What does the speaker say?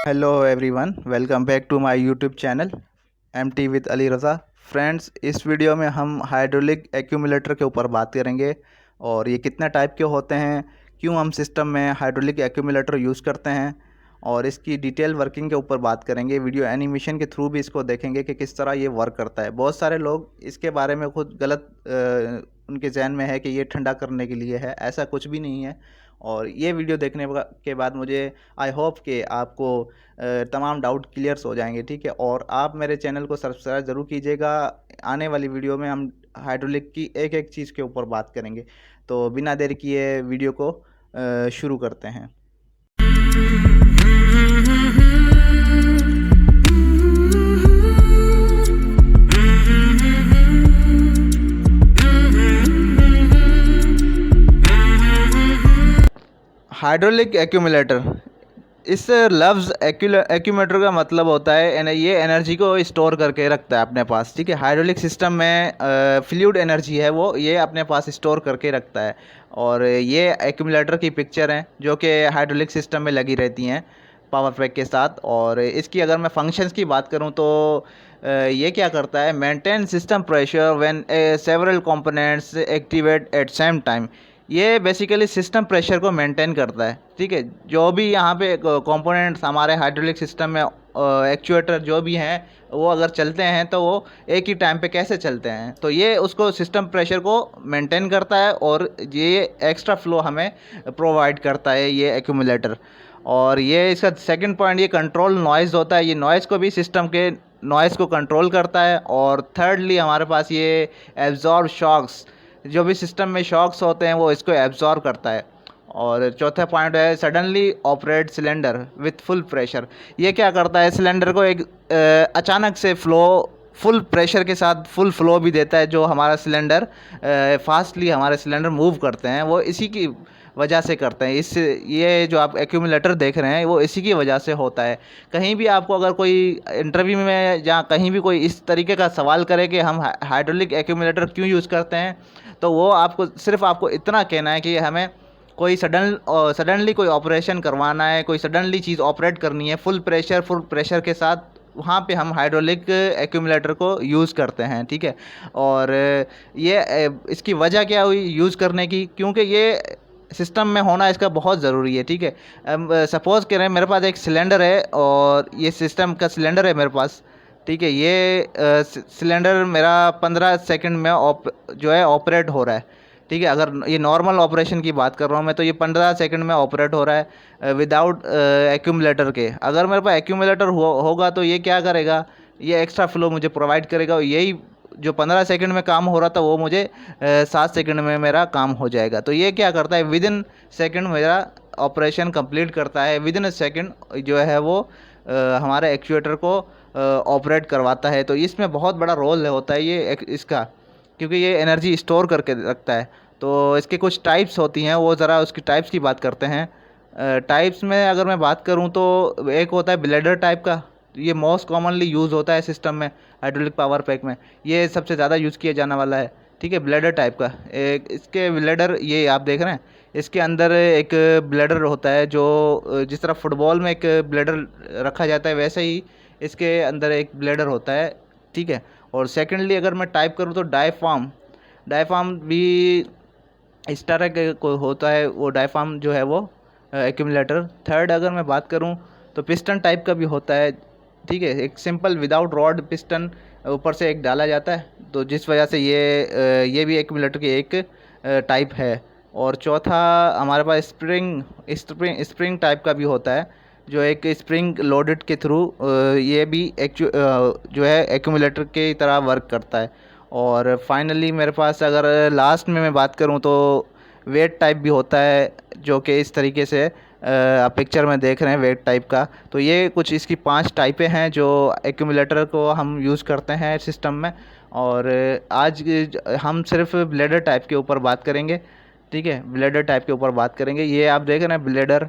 Hello everyone, welcome back to my YouTube channel MT with Ali Raza. Friends, इस video में हम hydraulic accumulator के ऊपर बात करेंगे और ये कितने टाइप के होते हैं, क्यों हम सिस्टम में हाइड्रोलिक एक्यूमुलेटर यूज़ करते हैं और इसकी डिटेल वर्किंग के ऊपर बात करेंगे। वीडियो एनिमेशन के थ्रू भी इसको देखेंगे कि किस तरह ये वर्क करता है। बहुत सारे लोग इसके बारे में खुद गलत उनके जहन में है कि ये ठंडा करने के लिए है, ऐसा कुछ भी नहीं है। और ये वीडियो देखने के बाद मुझे आई होप कि आपको तमाम डाउट क्लियर्स हो जाएंगे, ठीक है। और आप मेरे चैनल को सब्सक्राइब ज़रूर कीजिएगा। आने वाली वीडियो में हम हाइड्रोलिक की एक एक चीज़ के ऊपर बात करेंगे। तो बिना देर किए वीडियो को शुरू करते हैं। हाइड्रोलिक एक्यूमुलेटर, इस लफ्ज़ एक्यूमुलेटर का मतलब होता है ये एनर्जी को स्टोर करके रखता है अपने पास, ठीक है। हाइड्रोलिक सिस्टम में फ्लूइड एनर्जी है वो ये अपने पास स्टोर करके रखता है। और ये एक्यूमुलेटर की पिक्चर हैं जो कि हाइड्रोलिक सिस्टम में लगी रहती हैं पावर पैक के साथ। और इसकी अगर मैं फंक्शंस की बात करूं तो ये क्या करता है, maintain system pressure when several components activate at same time. ये बेसिकली सिस्टम प्रेशर को मेंटेन करता है, ठीक है। जो भी यहाँ पे कंपोनेंट्स हमारे हाइड्रोलिक सिस्टम में एक्चुएटर जो भी हैं वो अगर चलते हैं तो वो एक ही टाइम पे कैसे चलते हैं, तो ये उसको सिस्टम प्रेशर को मेंटेन करता है और ये एक्स्ट्रा फ्लो हमें प्रोवाइड करता है ये एक्यूमुलेटर। और ये इसका सेकंड पॉइंट, ये कंट्रोल नॉइज़ होता है। ये नॉइज़ को भी सिस्टम के नॉइज़ को कंट्रोल करता है। और थर्डली हमारे पास ये एब्जॉर्ब शॉक्स, जो भी सिस्टम में शॉक्स होते हैं वो इसको एब्जॉर्ब करता है। और चौथा पॉइंट है suddenly operate cylinder with full pressure. ये क्या करता है, सिलेंडर को एक अचानक से फुल प्रेशर के साथ फुल फ्लो भी देता है। जो हमारा सिलेंडर फास्टली हमारे सिलेंडर मूव करते हैं वो इसी की वजह से करते हैं। ये जो आप एक्यूमुलेटर देख रहे हैं वो इसी की वजह से होता है। कहीं भी आपको अगर कोई इंटरव्यू में या कहीं भी कोई इस तरीके का सवाल करे कि हम हाइड्रोलिक एक्यूमुलेटर क्यों यूज़ करते हैं, तो वो आपको इतना कहना है कि हमें कोई सडनली कोई ऑपरेशन करवाना है, कोई सडनली चीज़ ऑपरेट करनी है फुल प्रेशर के साथ, वहाँ पे हम हाइड्रोलिक एक्यूमुलेटर को यूज़ करते हैं, ठीक है। और ये इसकी वजह क्या हुई यूज़ करने की, क्योंकि ये सिस्टम में होना इसका बहुत ज़रूरी है, ठीक है। सपोज़ करें मेरे पास एक सिलेंडर है और ये सिस्टम का सिलेंडर है मेरे पास, ठीक है। ये सिलेंडर मेरा 15 सेकंड में जो है ऑपरेट हो रहा है, ठीक है। अगर ये नॉर्मल ऑपरेशन की बात कर रहा हूँ मैं, तो ये 15 सेकंड में ऑपरेट हो रहा है विदाउट एक्यूमुलेटर के। अगर मेरे पास एक्यूमुलेटर होगा तो ये क्या करेगा, ये एक्स्ट्रा फ्लो मुझे प्रोवाइड करेगा। और यही जो 15 सेकंड में काम हो रहा था वो मुझे 7 सेकंड में मेरा काम हो जाएगा। तो ये क्या करता है, विद इन सेकेंड मेरा ऑपरेशन कंप्लीट करता है। विद इन सेकेंड जो है वो हमारे एक्चुएटर को ऑपरेट करवाता है। तो इसमें बहुत बड़ा रोल होता है ये इसका, क्योंकि ये एनर्जी स्टोर करके रखता है। तो इसके कुछ टाइप्स होती हैं, वो ज़रा उसकी टाइप्स की बात करते हैं। टाइप्स में अगर मैं बात करूं तो एक होता है ब्लेडर टाइप का। ये मोस्ट कॉमनली यूज़ होता है सिस्टम में, हाइड्रोलिक पावर पैक में ये सबसे ज़्यादा यूज़ किया जाने वाला है, ठीक है। ब्लेडर टाइप का एक इसके ब्लेडर ये आप देख रहे हैं, इसके अंदर एक ब्लेडर होता है जो जिस तरह फुटबॉल में एक ब्लेडर रखा जाता है वैसे ही इसके अंदर एक ब्लेडर होता है, ठीक है। और सेकेंडली अगर मैं टाइप करूँ तो डायफ्राम भी इस तरह के को होता है, वो डायफ्राम जो है वो एक्यूमुलेटर। थर्ड अगर मैं बात करूं तो पिस्टन टाइप का भी होता है, ठीक है। एक सिंपल विदाउट रॉड पिस्टन ऊपर से एक डाला जाता है, तो जिस वजह से ये भी एक्यूमुलेटर की एक टाइप है। और चौथा हमारे पास स्प्रिंग टाइप का भी होता है, जो एक स्प्रिंग लोडेड के थ्रू ये भी जो है एक्यूमुलेटर की तरह वर्क करता है। और फाइनली मेरे पास अगर लास्ट में मैं बात करूं तो वेट टाइप भी होता है, जो कि इस तरीके से आप पिक्चर में देख रहे हैं वेट टाइप का। तो ये कुछ इसकी 5 टाइपें हैं जो एक्यूमुलेटर को हम यूज़ करते हैं सिस्टम में। और आज हम सिर्फ ब्लेडर टाइप के ऊपर बात करेंगे, ठीक है। ब्लेडर टाइप के ऊपर बात करेंगे। ये आप देख रहे हैं ब्लेडर,